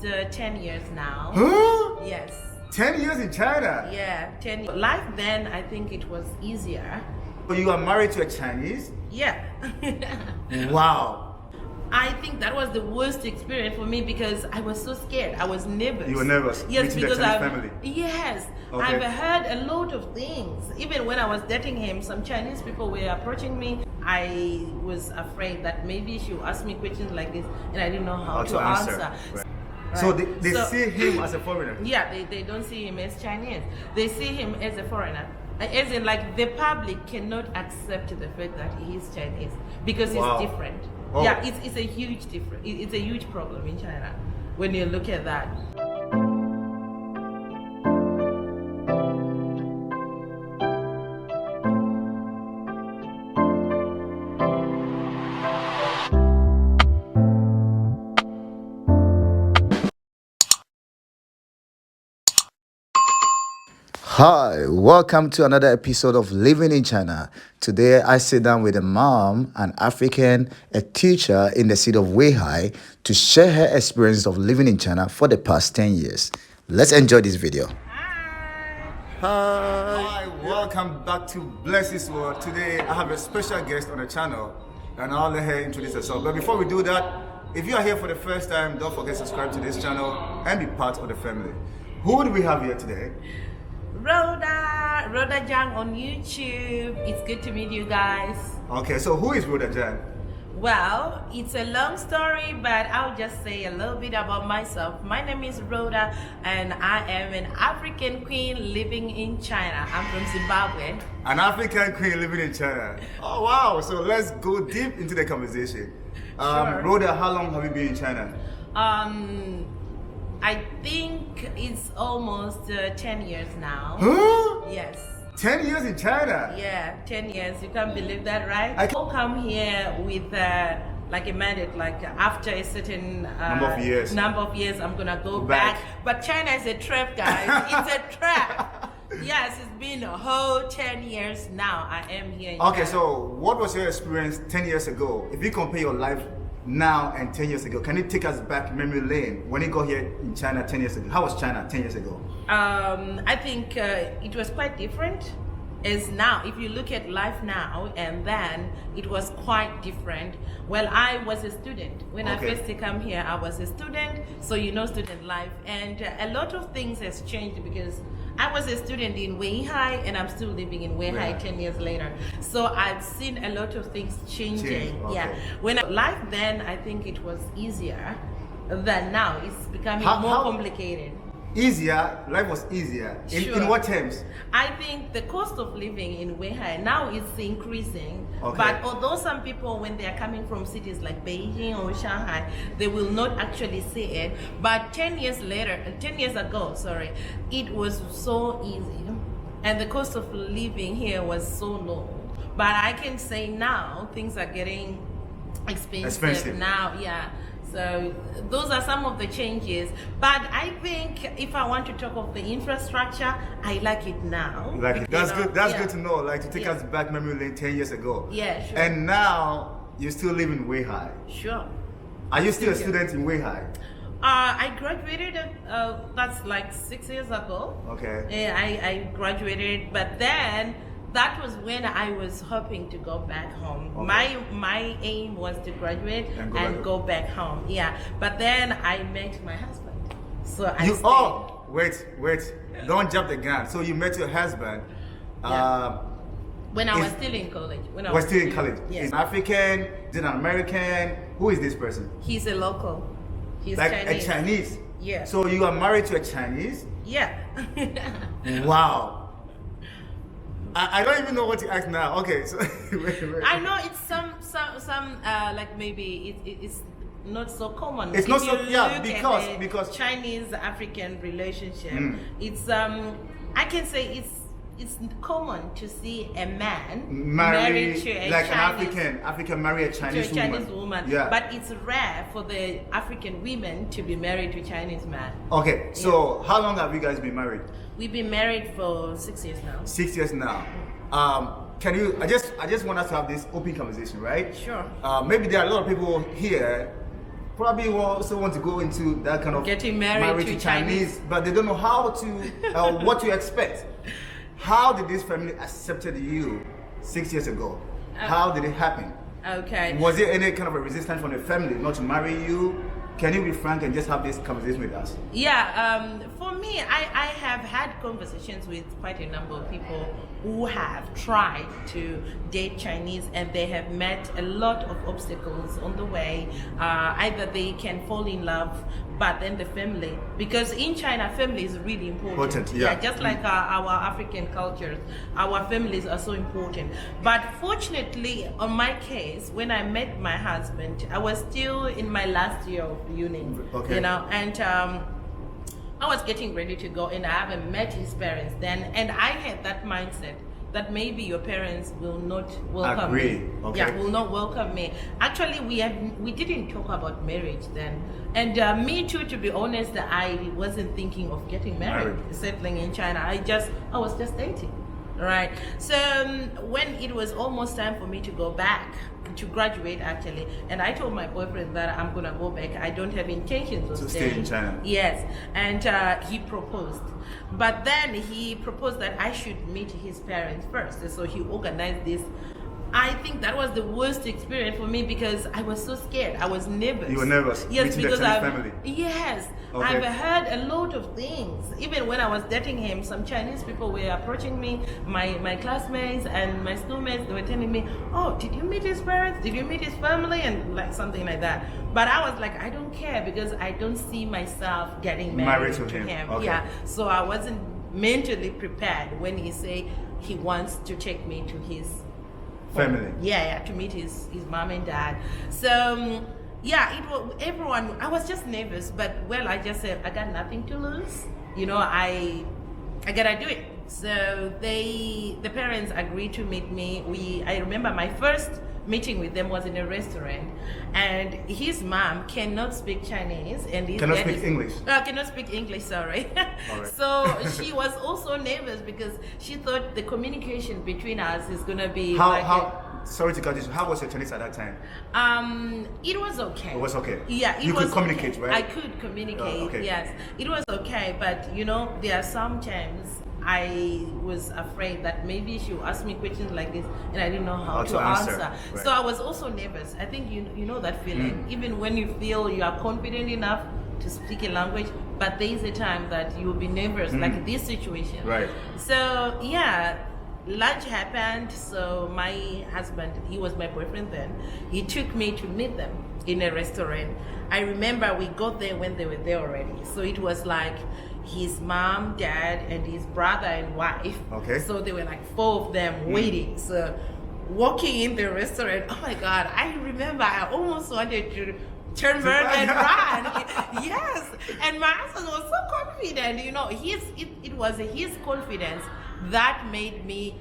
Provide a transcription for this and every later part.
almost 10 years now. Huh? Yes. 10 years in China? Yeah, 10 years. Life then, I think it was easier. So you are married to a Chinese? Yeah. Wow. I think that was the worst experience for me because I was so scared. I was nervous. You were nervous? Yes, meeting because the Chinese family? Yes. Okay. I've heard a lot of things. Even when I was dating him, some Chinese people were approaching me. I was afraid that maybe she would ask me questions like this and I didn't know how to answer. Right. Right. So they see him as a foreigner? Yeah, they don't see him as Chinese. They see him as a foreigner. As in, like, the public cannot accept the fact that he is Chinese because Wow. it's different. Oh. Yeah, it's a huge difference. It's a huge problem in China when you look at that. Hi, welcome to another episode of Living in China. Today I sit down with a mom, an African, a teacher in the city of Weihai to share her experience of living in China for the past 10 years. Let's enjoy this video. Hi, welcome back to Blessy's World. Today I have a special guest on the channel and I'll let her introduce herself. But before we do that, if you are here for the first time, don't forget to subscribe to this channel and be part of the family. Who do we have here today? Rodah Zhang on YouTube. It's good to meet you guys. Okay, so who is Rodah Zhang? Well, it's a long story, but I'll just say a little bit about myself. My name is Rodah, and I am an African queen living in China. I'm from Zimbabwe. An African queen living in China. Oh wow! So let's go deep into the conversation. Sure. Rodah, how long have you been in China? I think it's almost 10 years now. Huh? Yes. 10 years in China? Yeah, 10 years. You can't believe that, right? I People come here with like a mandate, like after a certain number of years, I'm gonna go back. But China is a trap, guys. It's a trap. Yes, it's been a whole 10 years now. I am here in Okay, China. so what was your experience 10 years ago? If you compare your life now and 10 years ago, can you take us back memory lane when you got here in China 10 years ago? How was China 10 years ago? I think it was quite different as now. If you look at life now and then, it was quite different. Well, I was a student. When I first came here, I was a student, so you know student life. And a lot of things has changed because I was a student in Weihai and I'm still living in Weihai 10 years later. So I've seen a lot of things changing. Okay. Yeah. Life then, I think it was easier than now. It's becoming more complicated. Easier? Life was easier? In what terms? I think the cost of living in Weihai now is increasing. Okay. But although some people, when they are coming from cities like Beijing or Shanghai, they will not actually see it. But 10 years ago, it was so easy. And the cost of living here was so low. But I can say now, things are getting expensive. Now, yeah. So those are some of the changes. But I think if I want to talk of the infrastructure, I like it now. Like it. That's good. That's yeah. good to know. Like to take us back memory lane 10 years ago. Yeah, sure. And now you still live in Weihai. Sure. Are you still a student in Weihai? I graduated. That's like 6 years ago. Okay. Yeah, I graduated, but then that was when I was hoping to go back home. Okay. My aim was to graduate and go back home. Yeah, but then I met my husband, so I stayed. Oh, wait, don't jump the gun. So you met your husband. When I was still in college. Was still in college. Yes. Is an African? Is an American? Who is this person? He's a local. He's like Chinese. a Chinese. Yeah. So you are married to a Chinese? Yeah. Wow. I don't even know what to ask now. Okay, so wait. I know it's some like maybe it's not so common. It's not so because Chinese African relationship. It's I can say it's common to see a man married to a like Chinese, an African marry a Chinese woman. Yeah. But it's rare for the African women to be married to a Chinese man. Okay, so how long have you guys been married? We've been married for 6 years now. 6 years now. Can you? I just want us to have this open conversation, right? Sure. Maybe there are a lot of people here probably also want to go into that kind of getting married to Chinese, but they don't know how to, what to expect. How did this family accepted you 6 years ago? How did it happen? Okay. Was there any kind of a resistance from the family not to marry you? Can you be frank and just have this conversation with us? Yeah, for me, I have had conversations with quite a number of people who have tried to date Chinese, and they have met a lot of obstacles on the way. Either they can fall in love, but then the family, because in China, family is really important. Yeah. Just like our African cultures, our families are so important. But fortunately, on my case, when I met my husband, I was still in my last year of uni, okay. And I was getting ready to go, and I haven't met his parents then, and I had that mindset that maybe your parents will not welcome me. Okay. Yeah, will not welcome me. Actually, we didn't talk about marriage then, and me too. To be honest, I wasn't thinking of getting married, settling in China. I was just dating, right? So when it was almost time for me to go back to graduate, actually, and I told my boyfriend that I'm gonna go back. I don't have intentions of stay in China. Yes, and he proposed, but then he proposed that I should meet his parents first. And so he organized this. I think that was the worst experience for me because I was so scared. I was nervous. You were nervous? Yes, because family. Yes, okay. I've heard a lot of things. Even when I was dating him, some Chinese people were approaching me, my classmates and my schoolmates. They were telling me, "Oh, did you meet his parents? Did you meet his family?" And like something like that. But I was like, I don't care because I don't see myself getting married to him. Okay. Yeah, so I wasn't mentally prepared when he said he wants to take me to his family. Yeah, to meet his mom and dad. So yeah, it was everyone. I was just nervous, but well, I just said I got nothing to lose. I gotta do it. So the parents agreed to meet me. I remember my first meeting with them was in a restaurant, and his mom cannot speak Chinese, and his cannot dad speak English. Cannot speak English. Sorry. All right. So she was also nervous because she thought the communication between us is gonna be Sorry to cut you. How was your Chinese at that time? It was okay. It was okay. Yeah, you could communicate, okay. right? I could communicate. Okay. Yes, it was okay. But there are some times I was afraid that maybe she would ask me questions like this, and I didn't know how to answer. Right. So I was also nervous. I think you know that feeling. Even when you feel you are confident enough to speak a language, but there is a time that you will be nervous, like this situation. Right. So yeah. Lunch happened, so my husband, he was my boyfriend then, he took me to meet them in a restaurant. I remember we got there when they were there already. So it was like his mom, dad, and his brother and wife. Okay. So there were like 4 of them waiting. So walking in the restaurant, oh my God, I remember I almost wanted to turn around and run. Yes. And my husband was so confident, it was his confidence that made me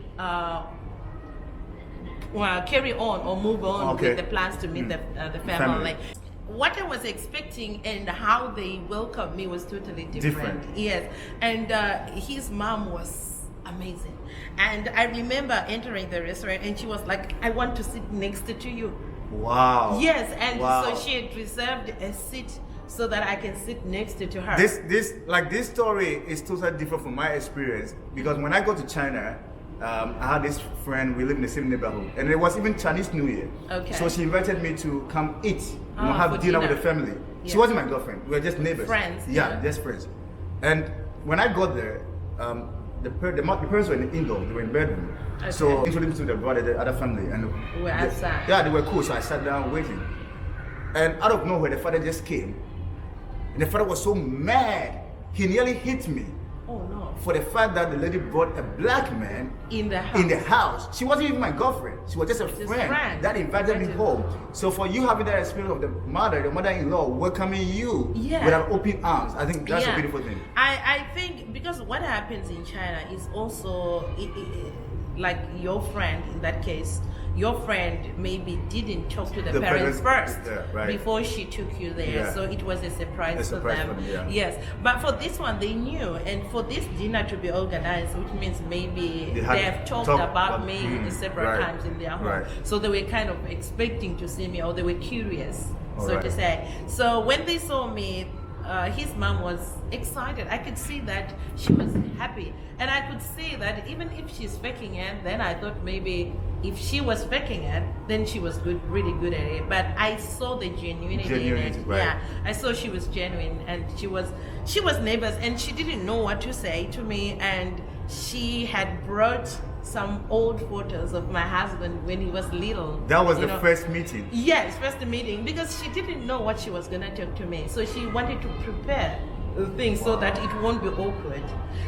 carry on or move on with the plans to meet the family. What I was expecting and how they welcomed me was totally different. Yes, and his mom was amazing. And I remember entering the restaurant, and she was like, "I want to sit next to you." Wow. Yes, and so she had reserved a seat so that I can sit next to her. This story is totally different from my experience, because when I go to China, I had this friend, we live in the same neighborhood, and it was even Chinese New Year. Okay. So she invited me to come eat, have dinner with the family. Yeah. She wasn't my girlfriend, we were just neighbors. Friends. Yeah, just friends. And when I got there, the parents were in the indoor, they were in bedroom. Okay. So introduced me to the brother, the other family, and we're outside. Yeah, they were cool, so I sat down waiting. And out of nowhere, the father just came. And the father was so mad, he nearly hit me. Oh no. For the fact that the lady brought a black man in the house. She wasn't even my girlfriend. She was just a friend that invited me home. So for you having that experience of the mother-in-law welcoming you with an open arms, I think that's a beautiful thing. I think because what happens in China is also like your friend in that case. Your friend maybe didn't talk to the parents first before she took you there. Yeah. So it was a surprise for them. Yes. But for this one, they knew. And for this dinner to be organized, which means maybe they have talked about me several times in their home. Right. So they were kind of expecting to see me, or they were curious so Alright. to say. So when they saw me, his mom was excited. I could see that she was happy, and I could see that even if she's faking it, then I thought maybe if she was faking it, then she was really good at it. But I saw the genuinity in it. Right. Yeah, I saw she was genuine, and she was nervous, and she didn't know what to say to me, and she had brought some old photos of my husband when he was little. That was you the know. first meeting. Yes, first meeting, because she didn't know what she was gonna talk to me, so she wanted to prepare the thing so that it won't be awkward.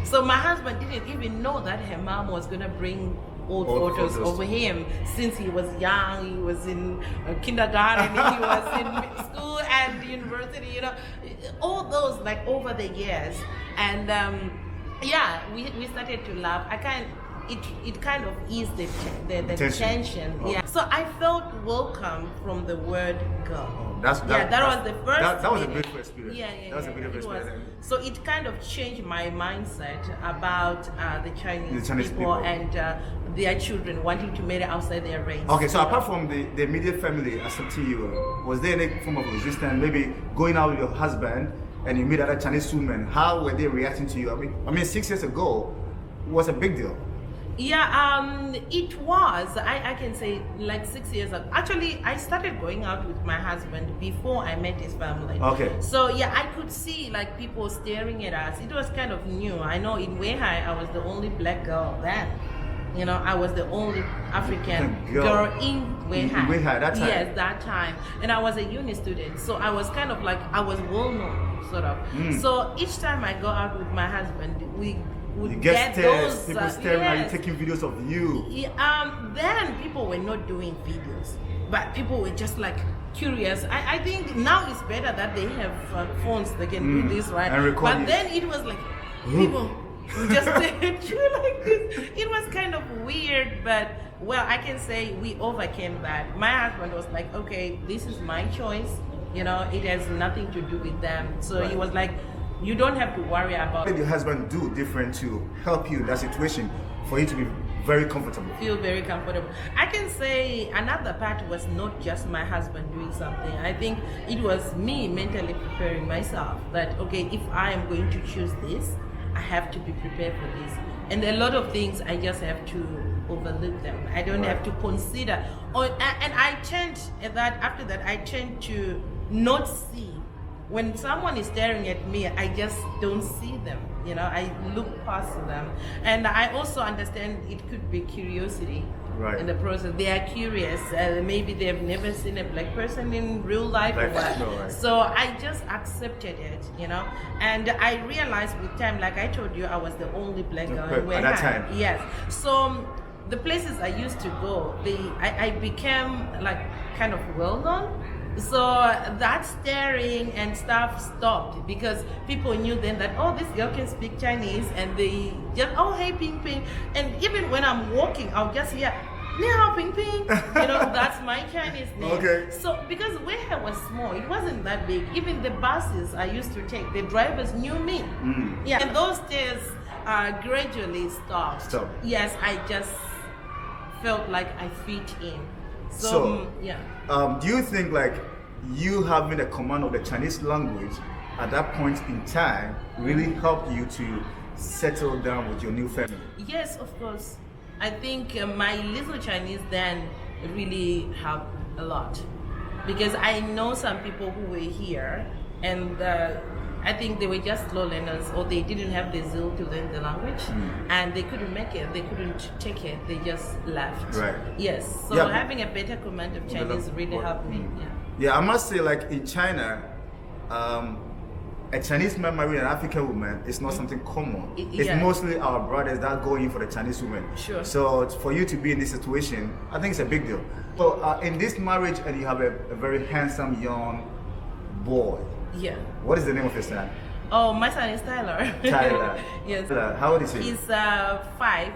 So my husband didn't even know that her mom was gonna bring old photos of him since he was young. He was in kindergarten, he was in school and university, you know, all those like over the years. And yeah, we started to laugh. It kind of eased the tension. Oh. Yeah. So I felt welcome from the word girl. Oh, that was the first. That was a meeting. beautiful experience. Yeah. That was a beautiful it was. experience. So it kind of changed my mindset about the Chinese people. And their children wanting to marry outside their race. Okay, so apart from the immediate family accepting you, was there any form of resistance? Maybe going out with your husband and you meet other Chinese women, how were they reacting to you? I mean 6 years ago was a big deal. Yeah, it was. I can say like 6 years ago. Actually, I started going out with my husband before I met his family. Okay. So yeah, I could see like people staring at us. It was kind of new. I know in Weihai, I was the only black girl then. You know, I was the only African girl in Weihai. In Weihai, that time? Yes, that time. And I was a uni student. So I was kind of like, I was well known, sort of. So each time I go out with my husband, we would you get stares, those, people staring at yes. you, taking videos of you. Then people were not doing videos, but people were just like curious. I think now it's better that they have phones, they can do this, right? And record but you. then it was like people would just take you like this. It was kind of weird, but well, I can say we overcame that. My husband was like, okay, this is my choice. You know, it has nothing to do with them. So he was like, you don't have to worry about. What did your husband do different to help you in that situation for you to be very comfortable? Feel very comfortable. I can say another part was not just my husband doing something. I think it was me mentally preparing myself that, okay, if I am going to choose this, I have to be prepared for this. And a lot of things I just have to overlook them. I don't have to consider. And I tend that after that, I tend to not see. When someone is staring at me, I just don't see them. You know, I look past them. And I also understand it could be curiosity in the process. They are curious. Maybe they've never seen a black person in real life or what. So I just accepted it, you know. And I realized with time, like I told you, I was the only black girl in Weihai. At that time? Yes. So the places I used to go, I became like kind of well known. So that staring and stuff stopped because people knew then that, oh, this girl can speak Chinese, and they just, oh, hey, Ping Ping. And even when I'm walking, I'll just hear, Ni hao, Ping Ping. You know, that's my Chinese name. Okay. So because Weihai was small, it wasn't that big. Even the buses I used to take, the drivers knew me. Yeah, and those days gradually stopped. Yes, I just felt like I fit in. So yeah. Do you think like you having a command of the Chinese language at that point in time really helped you to settle down with your new family? Yes, of course. I think my little Chinese then really helped a lot because I know some people who were here and I think they were just slow learners, or they didn't have the zeal to learn the language, and they couldn't make it. They couldn't take it. They just left. Right. Yes. So having a better command of Chinese really helped me. Yeah, I must say, like in China, a Chinese man marrying an African woman is not something common. It's mostly our brothers that go in for the Chinese woman. Sure. So for you to be in this situation, I think it's a big deal. So in this marriage, and you have a very handsome young boy. Yeah. What is the name of your son? Oh, my son is Tyler. Tyler. Yes. How old is he? He's 5.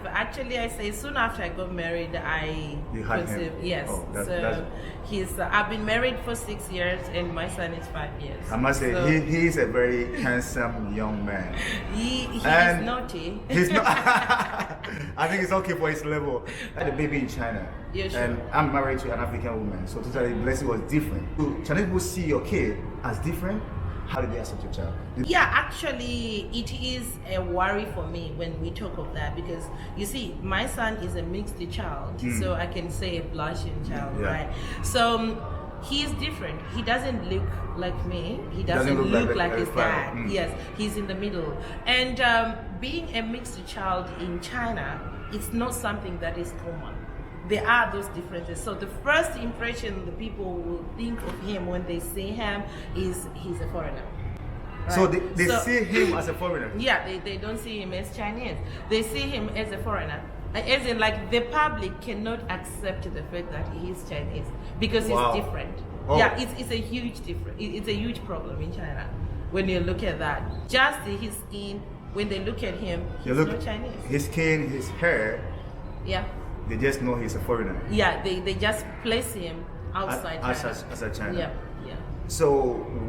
Actually, I say soon after I got married, You had him? conceived. Yes. Oh, so he's. I've been married for 6 years, and my son is 5 years. I must say, So he is a very handsome young man. he is And naughty. He's not. I think it's okay for his level. I had a baby in China, Yeah, sure. and I'm married to an African woman, so totally Blessy was different. Do Chinese people see your kid as different? How did they accept your child? Yeah, actually, it is a worry for me when we talk of that, because you see, my son is a mixed child, so I can say a Blasian child, Yeah. right? So he is different. He doesn't look like me. He doesn't look like his dad. Yes, he's in the middle. And being a mixed child in China, it's not something that is common. There are those differences. So the first impression the people will think of him when they see him is he's a foreigner. So Right? they see him as a foreigner. Yeah, they don't see him as Chinese. They see him as a foreigner. As in, like, the public cannot accept the fact that he is Chinese because Wow. he's different. Oh. Yeah, it's a huge difference. It's a huge problem in China when you look at that. Just his skin, when they look at him, he's not Chinese. His skin, his hair, Yeah. they just know he's a foreigner. Yeah, they just place him outside China. As a China. Yeah, yeah. So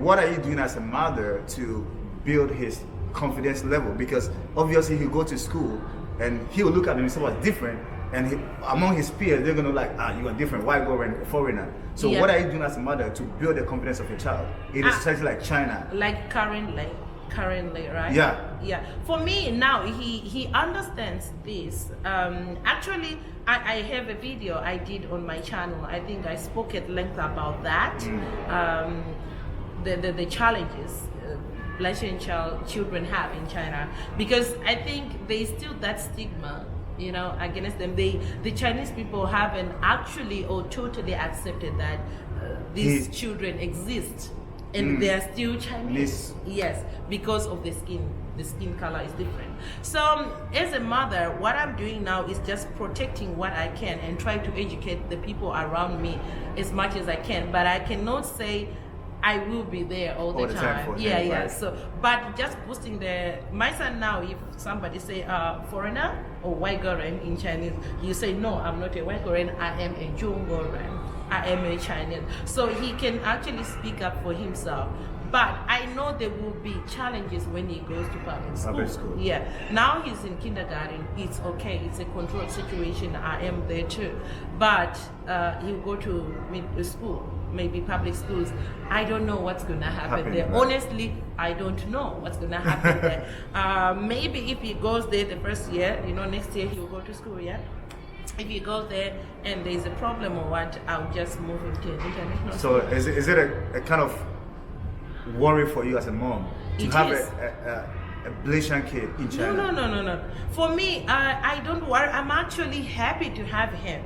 what are you doing as a mother to build his confidence level? Because obviously he'll go to school and he'll look at himself as different, and among his peers they're gonna like, you are different, why go and a foreigner? So Yeah. what are you doing as a mother to build the confidence of your child in a society like China? Like currently, right? Yeah. Yeah. For me now, he understands this. Actually, I have a video I did on my channel. I think I spoke at length about that. The challenges Blasian children have in China, because I think there is still that stigma, against them. The Chinese people haven't actually or totally accepted that these children exist, and they are still Chinese. Yes, because of the skin. The skin color is different. So as a mother, what I'm doing now is just protecting what I can and try to educate the people around me as much as I can. But I cannot say I will be there all the time. For yeah, him, yeah. right. So, but just boosting my son now. If somebody say foreigner or Weihai in Chinese, you say no, I'm not a Weihai. I am a Zhongguoren. I am a Chinese. So he can actually speak up for himself. But I know there will be challenges when he goes to public school. Yeah. Now he's in kindergarten. It's okay. It's a controlled situation. I am there too. But he'll go to school, maybe public schools. I don't know what's going to happen there. Right. Honestly, I don't know what's going to happen there. Maybe if he goes there the first year, next year he will go to school, yeah? If he goes there and there's a problem or what, I'll just move him to an international So school. is it a kind of worry for you as a mom to have a Blasian kid in China? No. For me, I don't worry. I'm actually happy to have him.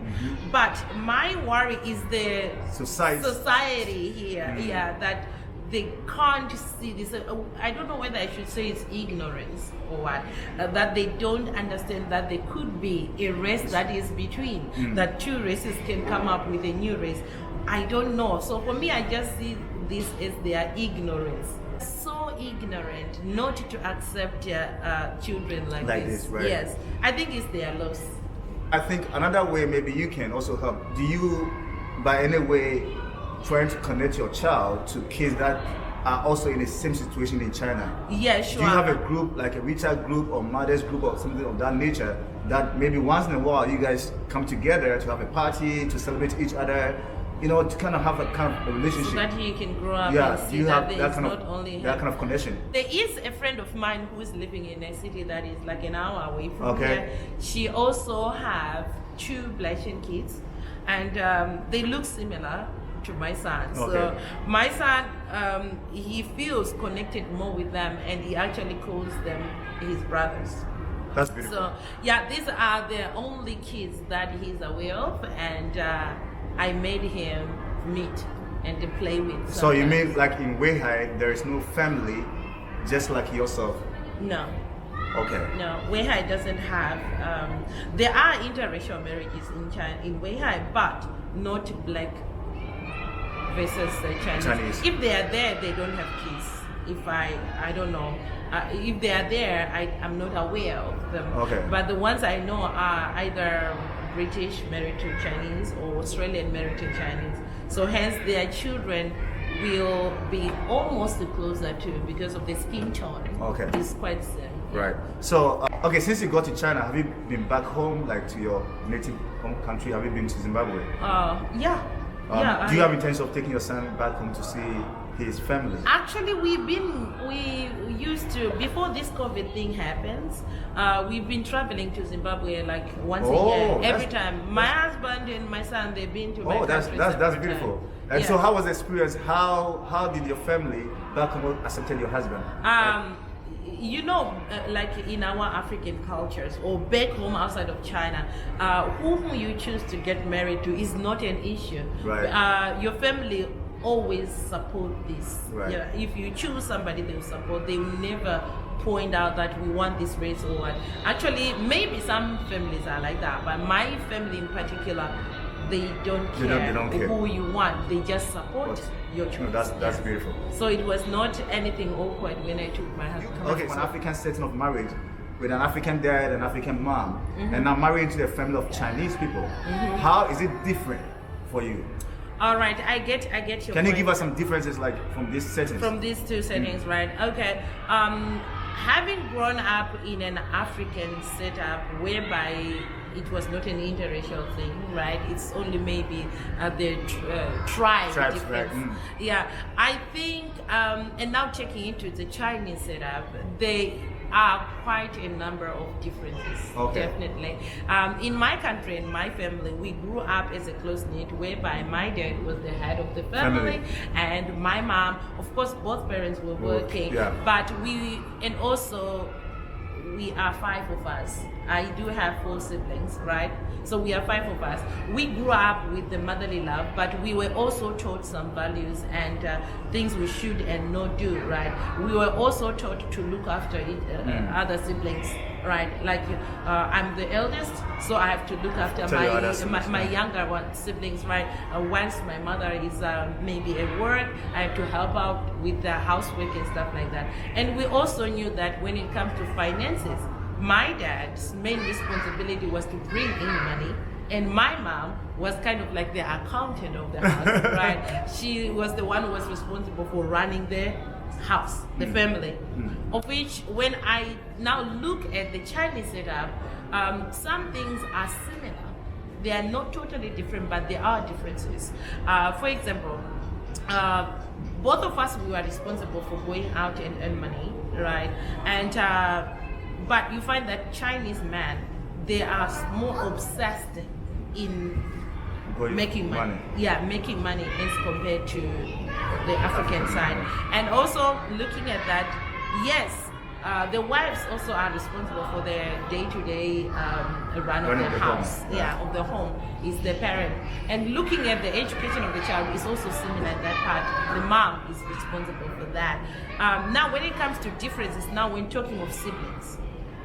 But my worry is the society here. Yeah, that they can't see this. I don't know whether I should say it's ignorance or what. That they don't understand that there could be a race that is between. That two races can come up with a new race. I don't know. So for me, I just see this as their ignorance. So ignorant not to accept children like this. Right? Yes, I think it's their loss. I think another way maybe you can also help. Do you, by any way, trying to connect your child to kids that are also in the same situation in China? Yeah, sure. Do you have a group, like a WeChat group or mothers group or something of that nature, that maybe once in a while you guys come together to have a party, to celebrate each other, to kind of have a kind of a relationship? So that he can grow up Yeah, and do see you that have there that is kind not of only that him. kind of connection? There is a friend of mine who is living in a city that is like an hour away from Okay. here. She also have 2 Blasian kids, and they look similar to my son. Okay. So my son, he feels connected more with them, and he actually calls them his brothers. That's beautiful. So yeah, these are the only kids that he's aware of, and I made him meet and to play with. So you sometimes. mean like in Weihai, there is no family just like yourself? No. Okay. No, Weihai doesn't have. There are interracial marriages in China, in Weihai, but not black versus Chinese. Chinese. If they are there, they don't have kids. if I don't know. If they are there, I'm not aware of them. Okay. But the ones I know are either British married to Chinese or Australian married to Chinese. So hence their children will be almost closer to because of the skin tone. Okay. It's quite same. Right. So, okay, since you got to China, have you been back home, like to your native home country? Have you been to Zimbabwe? Yeah. Do you have intention of taking your son back home to see his family? Actually, we used to, before this COVID thing happens, we've been traveling to Zimbabwe like once a year. Every time. My husband and my son, they've been to my country. That's beautiful. And so how was the experience? How did your family back home accept your husband? You know, like in our African cultures or back home outside of China, whom you choose to get married to is not an issue. Right. Your family always support this. Right. Yeah, if you choose somebody, they will support. They will never point out that we want this race or what. Actually, maybe some families are like that, but my family in particular, they don't care, who you want. They just support your choice. No, that's beautiful. So it was not anything awkward when I took my husband. Okay, so an African setting of marriage with an African dad and African mom, and now marrying to a family of Chinese people. How is it different for you? All right, I get your Can point. you give us some differences like from these settings? From these two settings, right? Okay. Having grown up in an African setup whereby it was not an interracial thing, right? It's only maybe the tribe difference. Right. Yeah, I think, and now checking into the Chinese setup, they are quite a number of differences, definitely. In my country, in my family, we grew up as a close-knit, whereby my dad was the head of the family. And my mom, of course, both parents were working, but we are 5 of us. I do have 4 siblings, right? So we are 5 of us. We grew up with the motherly love, but we were also taught some values and things we should and not do, right? We were also taught to look after other siblings, right? Like I'm the eldest, so I have to look after my younger siblings, right? Once my mother is maybe at work, I have to help out with the housework and stuff like that. And we also knew that when it comes to finances, my dad's main responsibility was to bring in money, and my mom was kind of like the accountant of the house, right? She was the one who was responsible for running the house, the family. Of which, when I now look at the Chinese setup, some things are similar. They are not totally different, but there are differences. For example, both of us, we were responsible for going out and earn money, right? And but you find that Chinese men, they are more obsessed in making money. Yeah, making money as compared to the African side. And also looking at that, yes, the wives also are responsible for their day-to-day run of the house, of the home, is the parent. And looking at the education of the child is also similar in that part. The mom is responsible for that. Now, when it comes to differences, now when talking of siblings,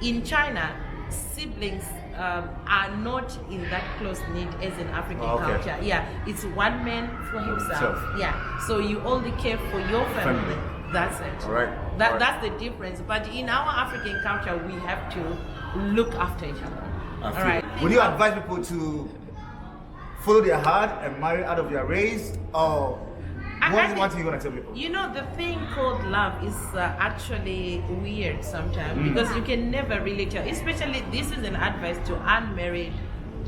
in China, siblings are not in that close knit as in African culture. Yeah, it's one man for himself. Yeah, so you only care for your family. That's it. All right. That's the difference. But in our African culture, we have to look after each other. All right. Would you advise people to follow their heart and marry out of their race, or what are you going to tell people? You know, the thing called love is actually weird sometimes because you can never really tell. Especially, this is an advice to unmarried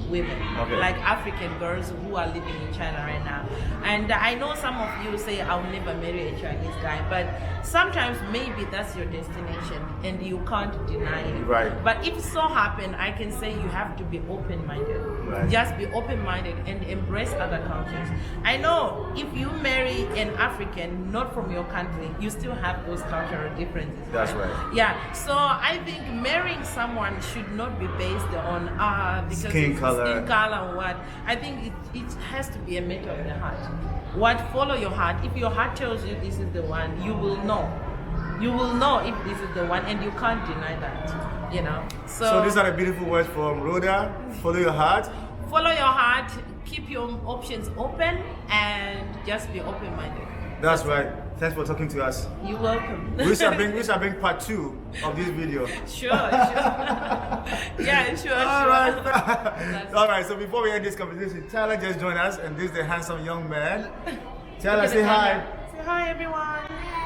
women, like African girls who are living in China right now. And I know some of you say, I'll never marry a Chinese guy, but sometimes maybe that's your destination and you can't deny it. Right. But if so happen, I can say you have to be open-minded. Right. Just be open-minded and embrace other cultures. I know if you marry an African not from your country, you still have those cultural differences. That's right. Yeah. So I think marrying someone should not be based on because skin color or what. I think it has to be a matter of the heart. Follow your heart. If your heart tells you this is the one, you will know. You will know if this is the one, and you can't deny that. You know. So these are the beautiful words from Rodah. Follow your heart. Follow your heart. Keep your options open, and just be open-minded. That's right. Thanks for talking to us. You're welcome. We shall bring part 2 of this video. Sure. Yeah, sure. All right. All right. So before we end this conversation, Tyler just joined us, and this is the handsome young man. Tyler, say hi. Say hi, everyone.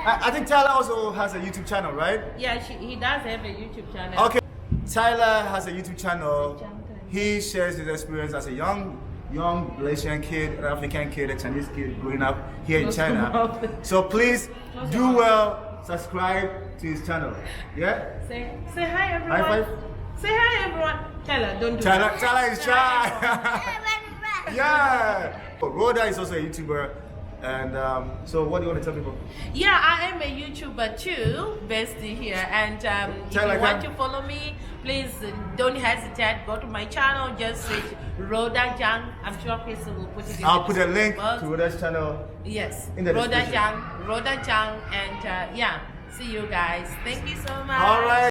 I think Tyler also has a YouTube channel, right? Yeah, he does have a YouTube channel. Okay. Tyler has a YouTube channel. He shares his experience as a young Blasian kid, an African kid, a Chinese kid growing up here in China. So please do well, subscribe to his channel. Yeah? Say hi, everyone. High five. Say hi, everyone. Tyler, don't do Tyler, that. Tyler is shy. Yeah. Rodah is also a YouTuber. And so what do you want to tell people? Yeah, I am a YouTuber too, Blessy here. And if you want to follow me, please don't hesitate. Go to my channel, just search Rodah Zhang. I'm sure Chris will put it in I'll put a link to Rodah's channel. Yes, in the Rodah description. Zhang, and yeah, see you guys. Thank you so much. All right.